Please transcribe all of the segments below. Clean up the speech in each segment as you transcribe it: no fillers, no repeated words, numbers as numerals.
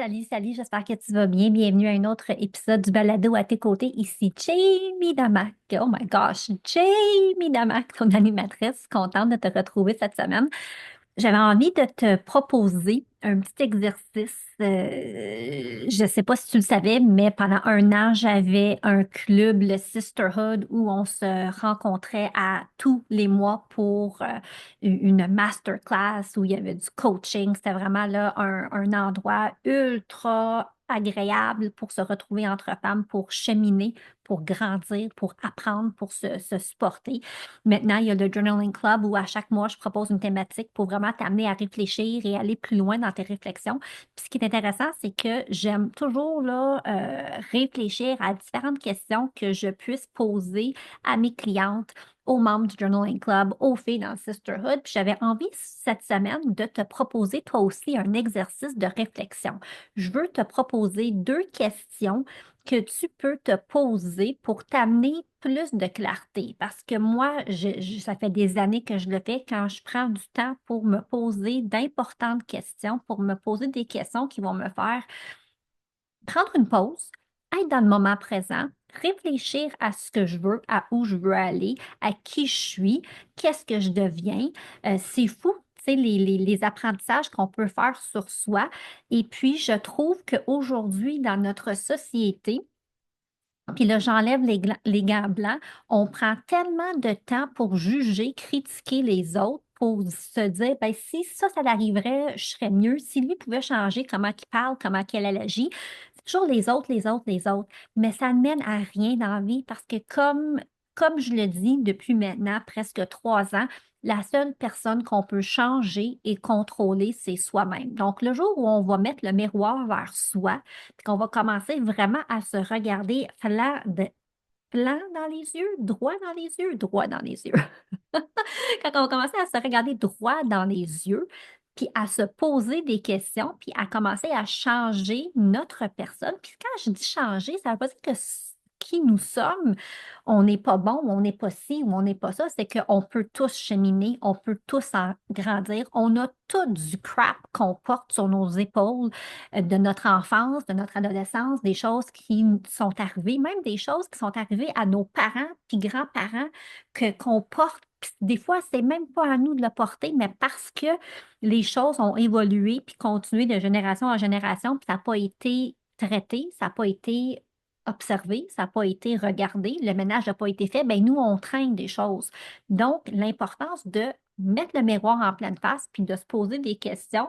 Salut, j'espère que tu vas bien. Bienvenue à un autre épisode du Balado à tes côtés. Ici Jamie Damac. Oh my gosh, Jamie Damac, ton animatrice. Contente de te retrouver cette semaine. J'avais envie de te proposer un petit exercice. Je ne sais pas si tu le savais, mais pendant un an, j'avais un club, le Sisterhood, où on se rencontrait à tous les mois pour une masterclass où il y avait du coaching. C'était vraiment là un endroit ultra agréable pour se retrouver entre femmes, pour cheminer, pour grandir, pour apprendre, pour se supporter. Maintenant, il y a le Journaling Club où à chaque mois, je propose une thématique pour vraiment t'amener à réfléchir et aller plus loin dans tes réflexions. Puis ce qui est intéressant, c'est que j'aime toujours là, réfléchir à différentes questions que je puisse poser à mes clientes, aux membres du Journaling Club, aux filles dans le Sisterhood. Puis j'avais envie cette semaine de te proposer toi aussi un exercice de réflexion. Je veux te proposer deux questions que tu peux te poser pour t'amener plus de clarté. Parce que moi, ça fait des années que je le fais quand je prends du temps pour me poser d'importantes questions, pour me poser des questions qui vont me faire prendre une pause, être dans le moment présent, réfléchir à ce que je veux, à où je veux aller, à qui je suis, qu'est-ce que je deviens. C'est fou, tu sais, les apprentissages qu'on peut faire sur soi. Et puis, je trouve qu'aujourd'hui, dans notre société, puis là, j'enlève les gants blancs. On prend tellement de temps pour juger, critiquer les autres, pour se dire, ben, si ça arriverait, je serais mieux. Si lui pouvait changer comment il parle, comment qu'elle agit, c'est toujours les autres, les autres, les autres. Mais ça ne mène à rien dans la vie parce que comme je le dis depuis maintenant presque 3 ans, la seule personne qu'on peut changer et contrôler, c'est soi-même. Donc, le jour où on va mettre le miroir vers soi, puis qu'on va commencer vraiment à se regarder plein dans les yeux, droit dans les yeux, droit dans les yeux. Quand on va commencer à se regarder droit dans les yeux, puis à se poser des questions, puis à commencer à changer notre personne. Puis quand je dis changer, ça ne veut pas dire que qui nous sommes, on n'est pas bon, ou on n'est pas ci, ou on n'est pas ça. C'est qu'on peut tous cheminer, on peut tous en grandir. On a tout du crap qu'on porte sur nos épaules de notre enfance, de notre adolescence, des choses qui nous sont arrivées, même des choses qui sont arrivées à nos parents puis grands-parents qu'on porte. Puis des fois, c'est même pas à nous de le porter, mais parce que les choses ont évolué puis continué de génération en génération, puis ça n'a pas été traité, ça n'a pas été observé, ça n'a pas été regardé, le ménage n'a pas été fait, ben nous, on traîne des choses. Donc, l'importance de mettre le miroir en pleine face puis de se poser des questions.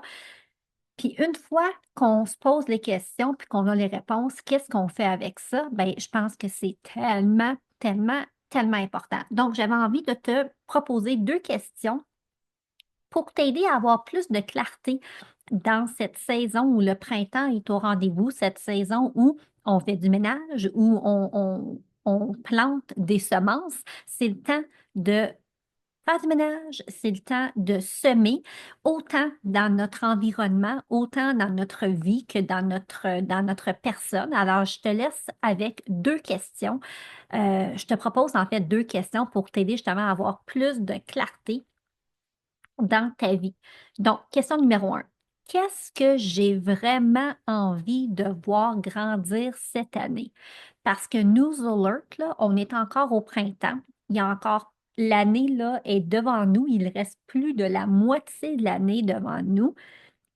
Puis une fois qu'on se pose les questions puis qu'on a les réponses, qu'est-ce qu'on fait avec ça? Ben, je pense que c'est tellement, tellement, tellement important. Donc, j'avais envie de te proposer deux questions pour t'aider à avoir plus de clarté dans cette saison où le printemps est au rendez-vous, cette saison où on fait du ménage, où on plante des semences. C'est le temps de faire du ménage, c'est le temps de semer, autant dans notre environnement, autant dans notre vie que dans notre personne. Alors, je te laisse avec deux questions. Je te propose en fait deux questions pour t'aider justement à avoir plus de clarté dans ta vie. Donc, question numéro un. Qu'est-ce que j'ai vraiment envie de voir grandir cette année? Parce que News Alert, là, on est encore au printemps. Il y a encore l'année là est devant nous. Il reste plus de la moitié de l'année devant nous.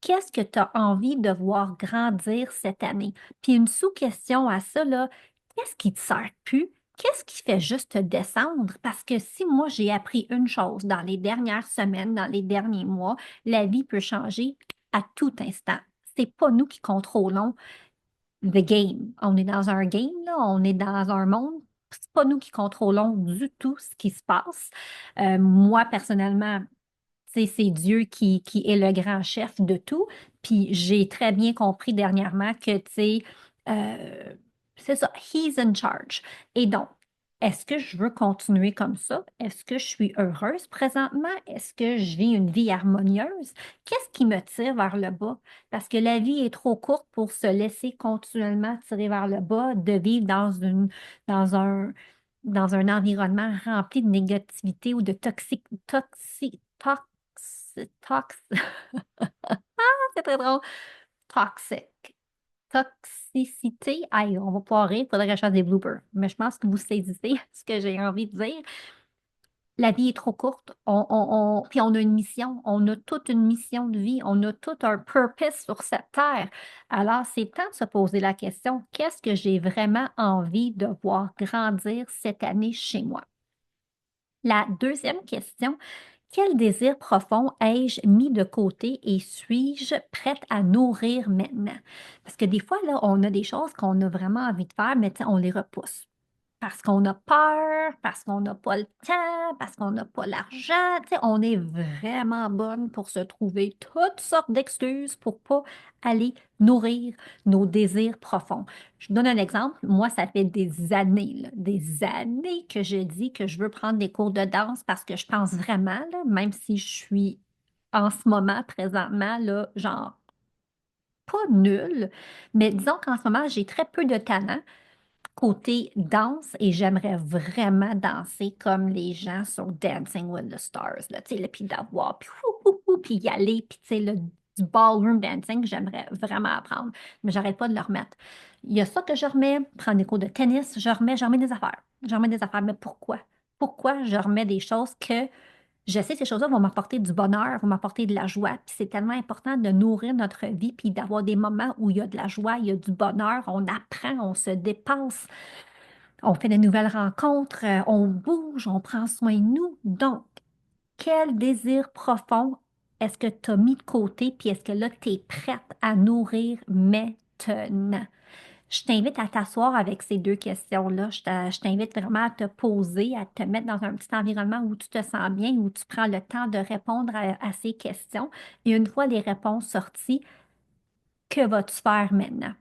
Qu'est-ce que tu as envie de voir grandir cette année? Puis une sous-question à ça, là, qu'est-ce qui te sert plus? Qu'est-ce qui fait juste te descendre? Parce que si moi j'ai appris une chose dans les dernières semaines, dans les derniers mois, la vie peut changer à tout instant. C'est pas nous qui contrôlons the game. On est dans un game, là, on est dans un monde. C'est pas nous qui contrôlons du tout ce qui se passe. Moi, personnellement, c'est Dieu qui est le grand chef de tout. Puis j'ai très bien compris dernièrement que, euh, c'est ça, He's in charge. Et donc, est-ce que je veux continuer comme ça? Est-ce que je suis heureuse présentement? Est-ce que je vis une vie harmonieuse? Qu'est-ce qui me tire vers le bas? Parce que la vie est trop courte pour se laisser continuellement tirer vers le bas, de vivre dans un, dans un environnement rempli de négativité ou de tox, c'est très drôle, toxic. Toxicité, aïe, on va pouvoir rire, il faudrait que je fasse des bloopers. Mais je pense que vous saisissez ce que j'ai envie de dire. La vie est trop courte. Puis on a une mission. On a toute une mission de vie. On a tout un purpose sur cette terre. Alors, c'est temps de se poser la question, qu'est-ce que j'ai vraiment envie de voir grandir cette année chez moi? La deuxième question, quel désir profond ai-je mis de côté et suis-je prête à nourrir maintenant? Parce que des fois, là, on a des choses qu'on a vraiment envie de faire, mais tu sais, on les repousse. Parce qu'on a peur, parce qu'on n'a pas le temps, parce qu'on n'a pas l'argent. Tu sais, on est vraiment bonne pour se trouver toutes sortes d'excuses pour pas aller nourrir nos désirs profonds. Je vous donne un exemple. Moi, ça fait des années que je dis que je veux prendre des cours de danse parce que je pense vraiment, là, même si je suis en ce moment, présentement, là, genre, pas nulle, mais disons qu'en ce moment, j'ai très peu de talent côté danse et j'aimerais vraiment danser comme les gens sur Dancing with the Stars, là, tu sais, là, puis d'avoir, puis, puis y aller, puis tu sais, là, du ballroom dancing, j'aimerais vraiment apprendre, mais j'arrête pas de le remettre. Il y a ça que je remets, prendre des cours de tennis, je remets des affaires, je remets des affaires, mais pourquoi? Pourquoi je remets des choses que je sais que ces choses-là vont m'apporter du bonheur, vont m'apporter de la joie. Puis c'est tellement important de nourrir notre vie, puis d'avoir des moments où il y a de la joie, il y a du bonheur, on apprend, on se dépasse, on fait de nouvelles rencontres, on bouge, on prend soin de nous. Donc, quel désir profond est-ce que tu as mis de côté, puis est-ce que là, tu es prête à nourrir maintenant? Je t'invite à t'asseoir avec ces deux questions-là. Je t'invite vraiment à te poser, à te mettre dans un petit environnement où tu te sens bien, où tu prends le temps de répondre à ces questions. Et une fois les réponses sorties, que vas-tu faire maintenant?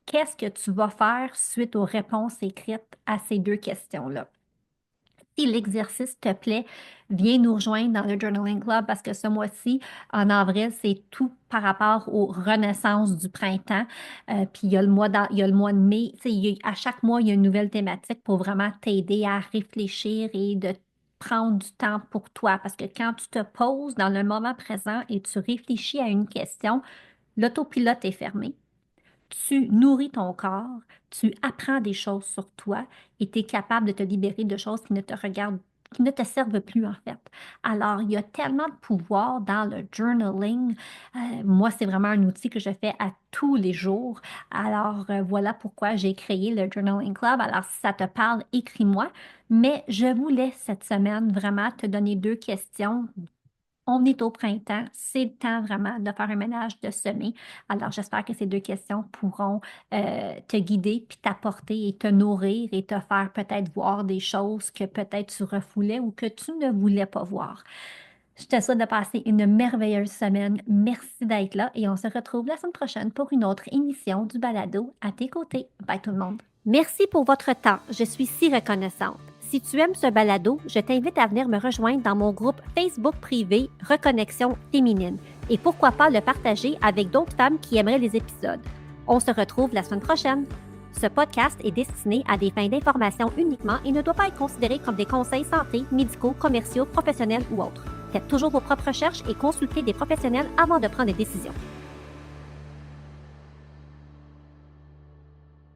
Qu'est-ce que tu vas faire suite aux réponses écrites à ces deux questions-là? Si l'exercice te plaît, viens nous rejoindre dans le Journaling Club parce que ce mois-ci, en avril, c'est tout par rapport aux renaissances du printemps. Puis il y a le mois de mai. Tu sais, à chaque mois, il y a une nouvelle thématique pour vraiment t'aider à réfléchir et de prendre du temps pour toi. Parce que quand tu te poses dans le moment présent et tu réfléchis à une question, l'autopilote est fermé. Tu nourris ton corps, tu apprends des choses sur toi et tu es capable de te libérer de choses qui ne te regardent, qui ne te servent plus en fait. Alors, il y a tellement de pouvoir dans le journaling. Moi, c'est vraiment un outil que je fais à tous les jours. Alors, voilà pourquoi j'ai créé le Journaling Club. Alors, si ça te parle, écris-moi. Mais je voulais cette semaine vraiment te donner deux questions. On est au printemps, c'est le temps vraiment de faire un ménage, de semer. Alors, j'espère que ces deux questions pourront te guider, puis t'apporter et te nourrir et te faire peut-être voir des choses que peut-être tu refoulais ou que tu ne voulais pas voir. Je te souhaite de passer une merveilleuse semaine. Merci d'être là et on se retrouve la semaine prochaine pour une autre émission du Balado à tes côtés. Bye tout le monde. Merci pour votre temps. Je suis si reconnaissante. Si tu aimes ce balado, je t'invite à venir me rejoindre dans mon groupe Facebook privé Reconnexion féminine et pourquoi pas le partager avec d'autres femmes qui aimeraient les épisodes. On se retrouve la semaine prochaine. Ce podcast est destiné à des fins d'information uniquement et ne doit pas être considéré comme des conseils santé, médicaux, commerciaux, professionnels ou autres. Faites toujours vos propres recherches et consultez des professionnels avant de prendre des décisions.